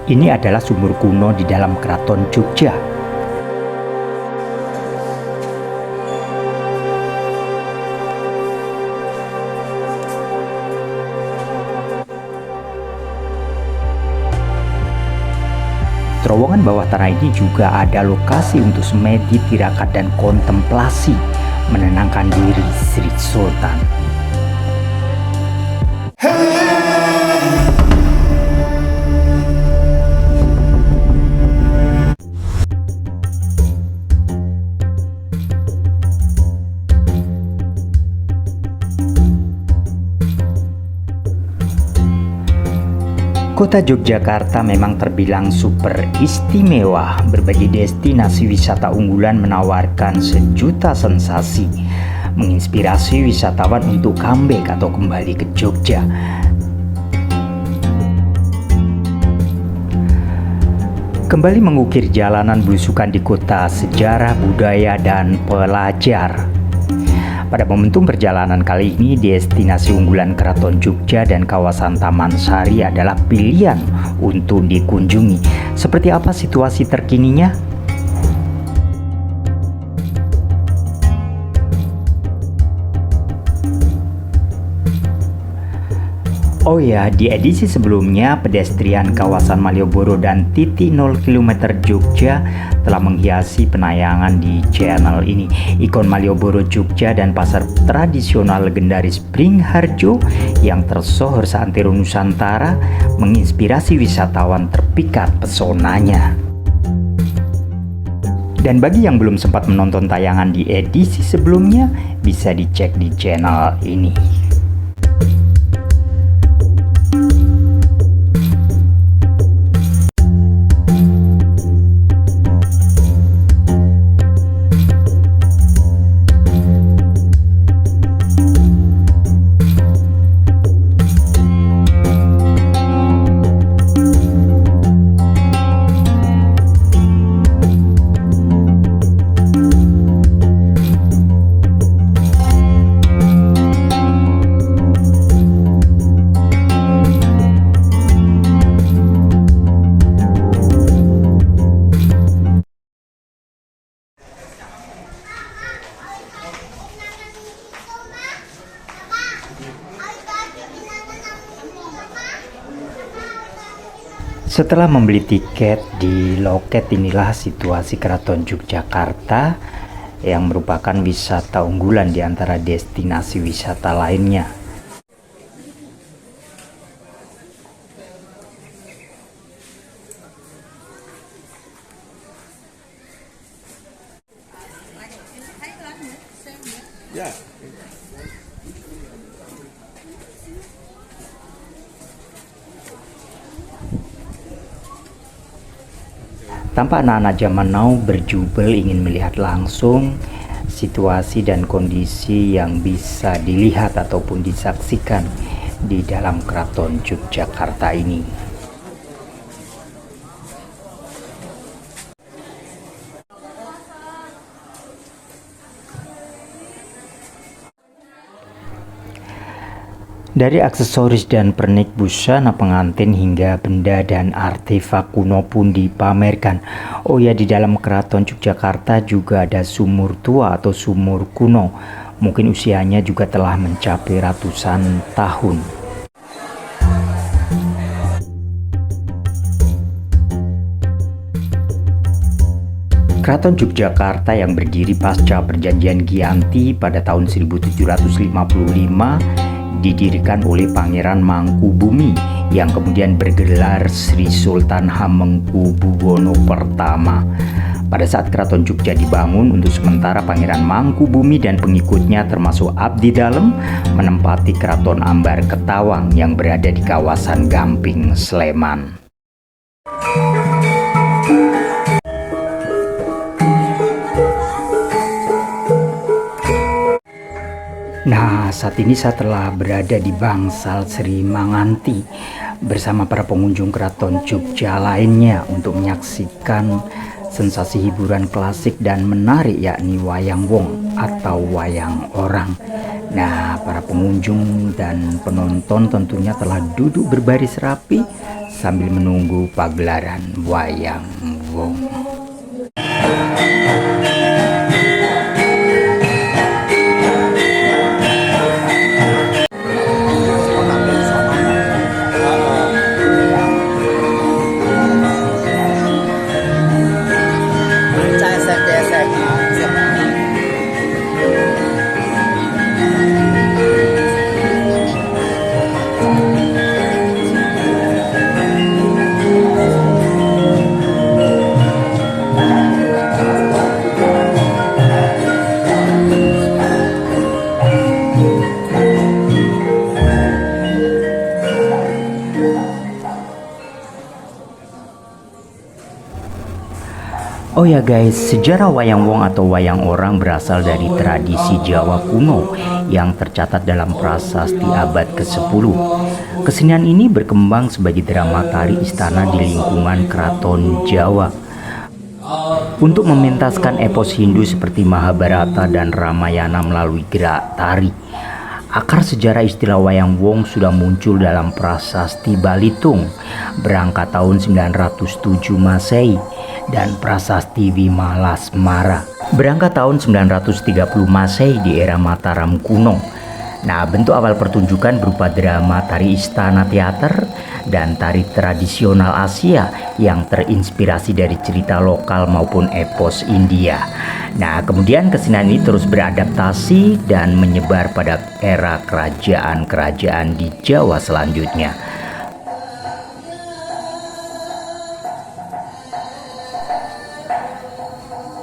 Ini adalah sumur kuno di dalam Keraton Jogja. Terowongan bawah tanah ini juga ada lokasi untuk semedi, tirakat, dan kontemplasi, menenangkan diri Sri Sultan. Kota Yogyakarta memang terbilang super istimewa. Berbagai destinasi wisata unggulan menawarkan sejuta sensasi, menginspirasi wisatawan untuk comeback atau kembali ke Jogja. Kembali mengukir jalanan belusukan di kota sejarah, budaya, dan pelajar. Pada momentum perjalanan kali ini, destinasi unggulan Keraton Jogja dan kawasan Taman Sari adalah pilihan untuk dikunjungi. Seperti apa situasi terkininya? Oh ya, di edisi sebelumnya, pedestrian kawasan Malioboro dan titik 0 km Jogja telah menghiasi penayangan di channel ini. Ikon Malioboro Jogja dan pasar tradisional legendaris Beringharjo yang tersohor seantero Nusantara menginspirasi wisatawan terpikat pesonanya. Dan bagi yang belum sempat menonton tayangan di edisi sebelumnya, bisa dicek di channel ini. Setelah membeli tiket di loket, inilah situasi Keraton Yogyakarta yang merupakan wisata unggulan di antara destinasi wisata lainnya. Tampak anak-anak zaman now berjubel ingin melihat langsung situasi dan kondisi yang bisa dilihat ataupun disaksikan di dalam Keraton Yogyakarta ini. Dari aksesoris dan pernik busana pengantin hingga benda dan artefak kuno pun dipamerkan. Oh ya, di dalam Keraton Yogyakarta juga ada sumur tua atau sumur kuno. Mungkin usianya juga telah mencapai ratusan tahun. Keraton Yogyakarta yang berdiri pasca Perjanjian Giyanti pada tahun 1755 didirikan oleh Pangeran Mangkubumi yang kemudian bergelar Sri Sultan Hamengkubuwono I. Pada saat Keraton Jogja dibangun, untuk sementara Pangeran Mangkubumi dan pengikutnya termasuk abdi dalem menempati Keraton Ambar Ketawang yang berada di kawasan Gamping, Sleman. Nah, saat ini saya telah berada di Bangsal Sri Manganti bersama para pengunjung Keraton Jogja lainnya untuk menyaksikan sensasi hiburan klasik dan menarik, yakni wayang wong atau wayang orang. Nah, para pengunjung dan penonton tentunya telah duduk berbaris rapi sambil menunggu pagelaran wayang wong. Oh ya guys, sejarah wayang wong atau wayang orang berasal dari tradisi Jawa kuno yang tercatat dalam prasasti abad ke-10. Kesenian ini berkembang sebagai drama tari istana di lingkungan keraton Jawa untuk mementaskan epos Hindu seperti Mahabharata dan Ramayana melalui gerak tari. Akar sejarah istilah wayang wong sudah muncul dalam prasasti Balitung berangkat tahun 907 Masehi dan prasasti Vimalasmara berangkat tahun 930 Masehi di era Mataram kuno. Nah, bentuk awal pertunjukan berupa drama tari istana teater dan tari tradisional Asia yang terinspirasi dari cerita lokal maupun epos India. Nah, kemudian kesenian ini terus beradaptasi dan menyebar pada era kerajaan-kerajaan di Jawa selanjutnya.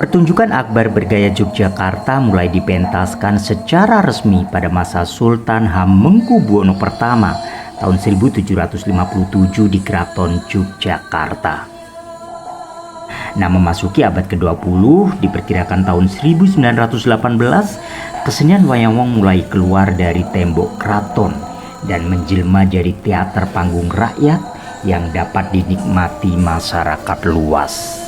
Pertunjukan Akbar bergaya Yogyakarta mulai dipentaskan secara resmi pada masa Sultan Hamengkubuwono pertama tahun 1757 di Keraton Yogyakarta. Nah, memasuki abad ke-20, diperkirakan tahun 1918, kesenian wayang wong mulai keluar dari tembok keraton dan menjelma jadi teater panggung rakyat yang dapat dinikmati masyarakat luas.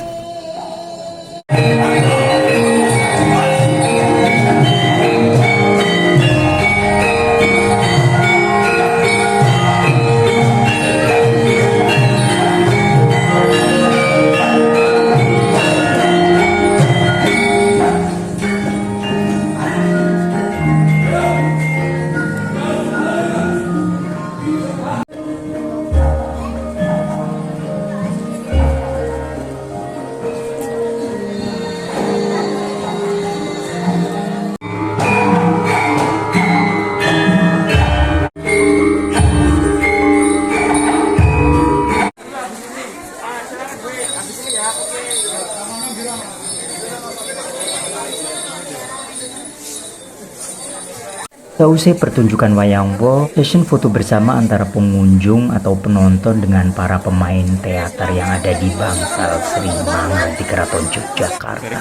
Seusai pertunjukan wayang wong, session foto bersama antara pengunjung atau penonton dengan para pemain teater yang ada di Bangsal Sri Mangun di Keraton Yogyakarta.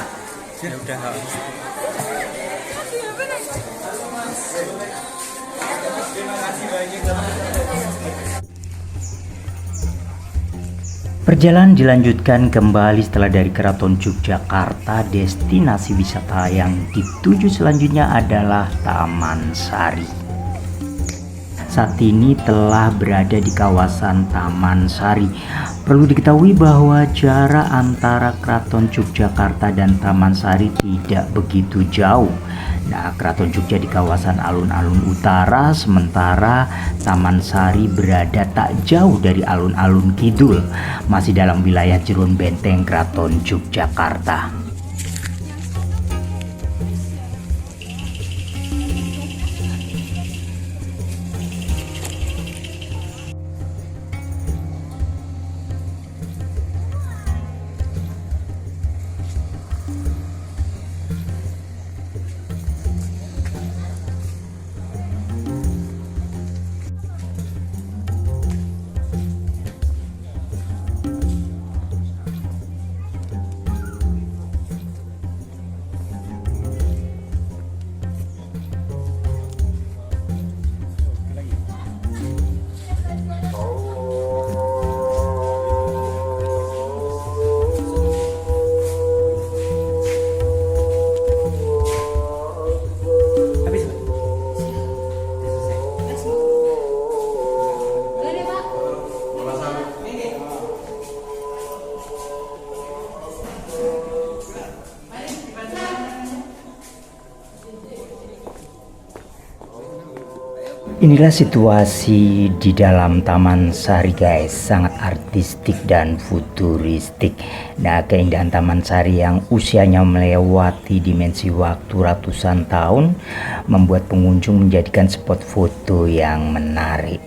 Perjalanan dilanjutkan kembali setelah dari Keraton Yogyakarta. Destinasi wisata yang dituju selanjutnya adalah Taman Sari. Saat ini telah berada di kawasan Taman Sari. Perlu diketahui bahwa jarak antara Keraton Yogyakarta dan Taman Sari tidak begitu jauh. Nah, Keraton Jogja di kawasan alun-alun utara, sementara Taman Sari berada tak jauh dari alun-alun kidul, masih dalam wilayah Jeron Benteng Keraton Yogyakarta. Inilah situasi di dalam Taman Sari guys, sangat artistik dan futuristik. Nah, keindahan Taman Sari yang usianya melewati dimensi waktu ratusan tahun membuat pengunjung menjadikan spot foto yang menarik.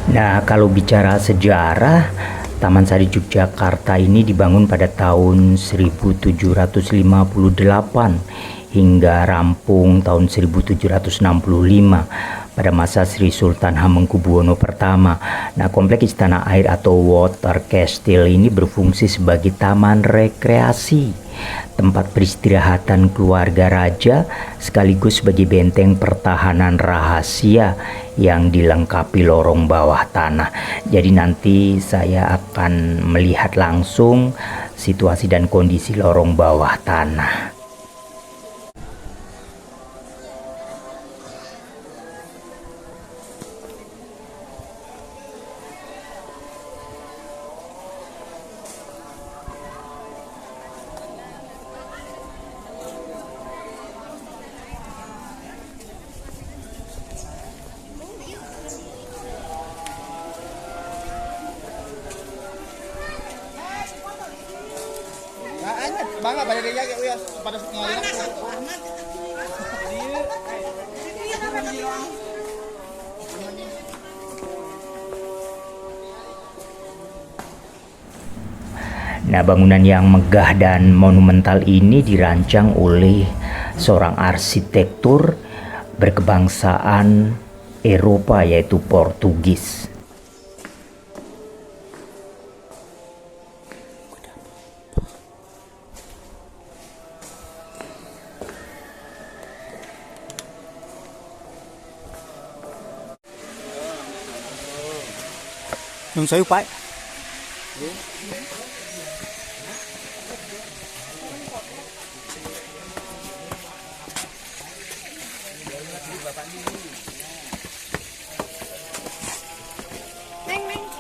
Nah, kalau bicara sejarah, Taman Sari Yogyakarta ini dibangun pada tahun 1758 hingga rampung tahun 1765 pada masa Sri Sultan Hamengkubuwono pertama. Nah, kompleks Istana Air atau Water Castle ini berfungsi sebagai taman rekreasi, tempat peristirahatan keluarga raja, sekaligus sebagai benteng pertahanan rahasia yang dilengkapi lorong bawah tanah. Jadi nanti saya akan melihat langsung situasi dan kondisi lorong bawah tanah. Bangga banyak dia kayak uyas pada ngalian aku. Nah, bangunan yang megah dan monumental ini dirancang oleh seorang arsitektur berkebangsaan Eropa yaitu Portugis. Nung sayo pa.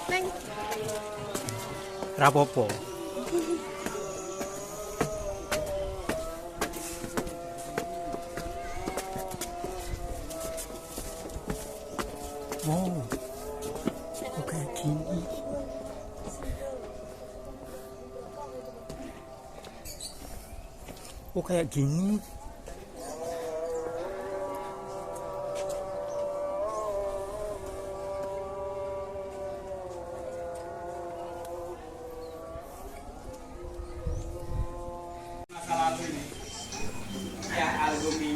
Neng. Rapopo. Wow. Oke, gini. Oh, kayak gini.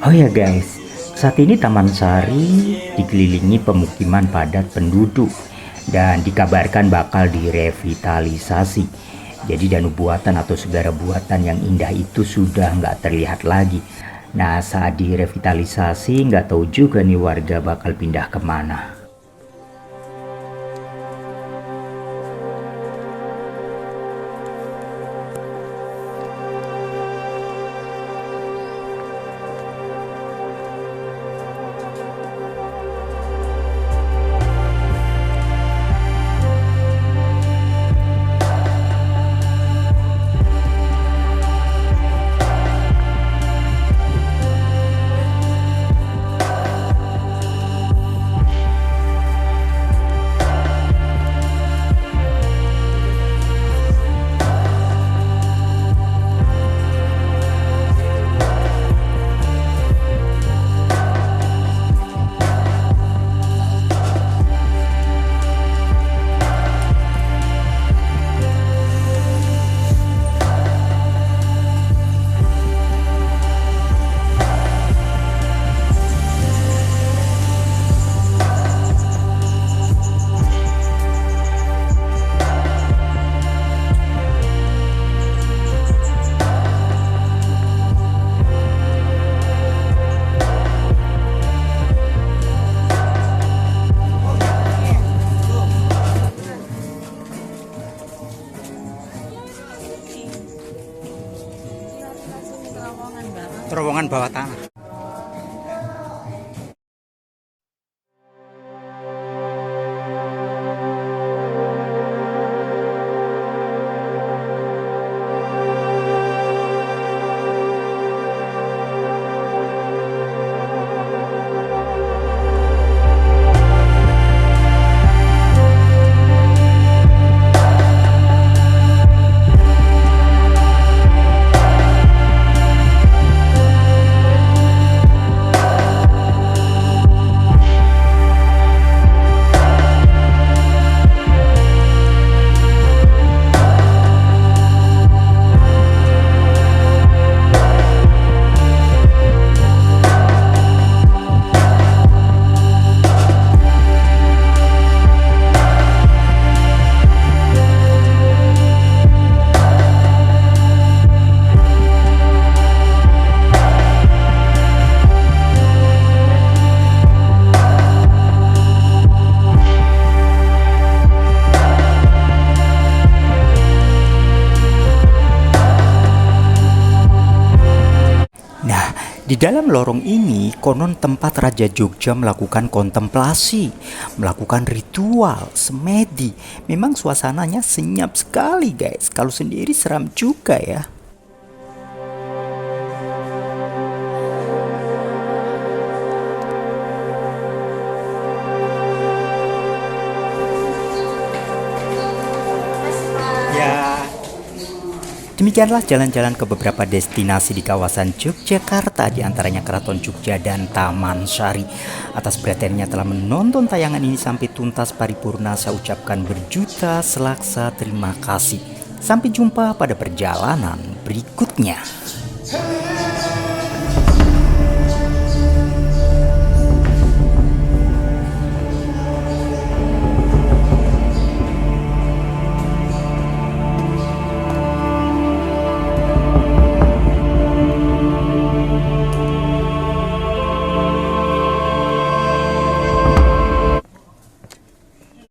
Oh ya guys, saat ini Taman Sari dikelilingi pemukiman padat penduduk dan dikabarkan bakal direvitalisasi. Jadi danau buatan atau segara buatan yang indah itu sudah nggak terlihat lagi. Nah, saat direvitalisasi nggak tahu juga nih warga bakal pindah kemana. Terowongan bawah tanah. Di dalam lorong ini, konon tempat Raja Jogja melakukan kontemplasi, melakukan ritual, semedi. Memang suasananya senyap sekali guys, kalau sendiri seram juga ya. Demikianlah jalan-jalan ke beberapa destinasi di kawasan Yogyakarta, diantaranya Keraton Jogja dan Taman Sari. Atas perhatiannya telah menonton tayangan ini sampai tuntas paripurna, saya ucapkan berjuta selaksa terima kasih. Sampai jumpa pada perjalanan berikutnya.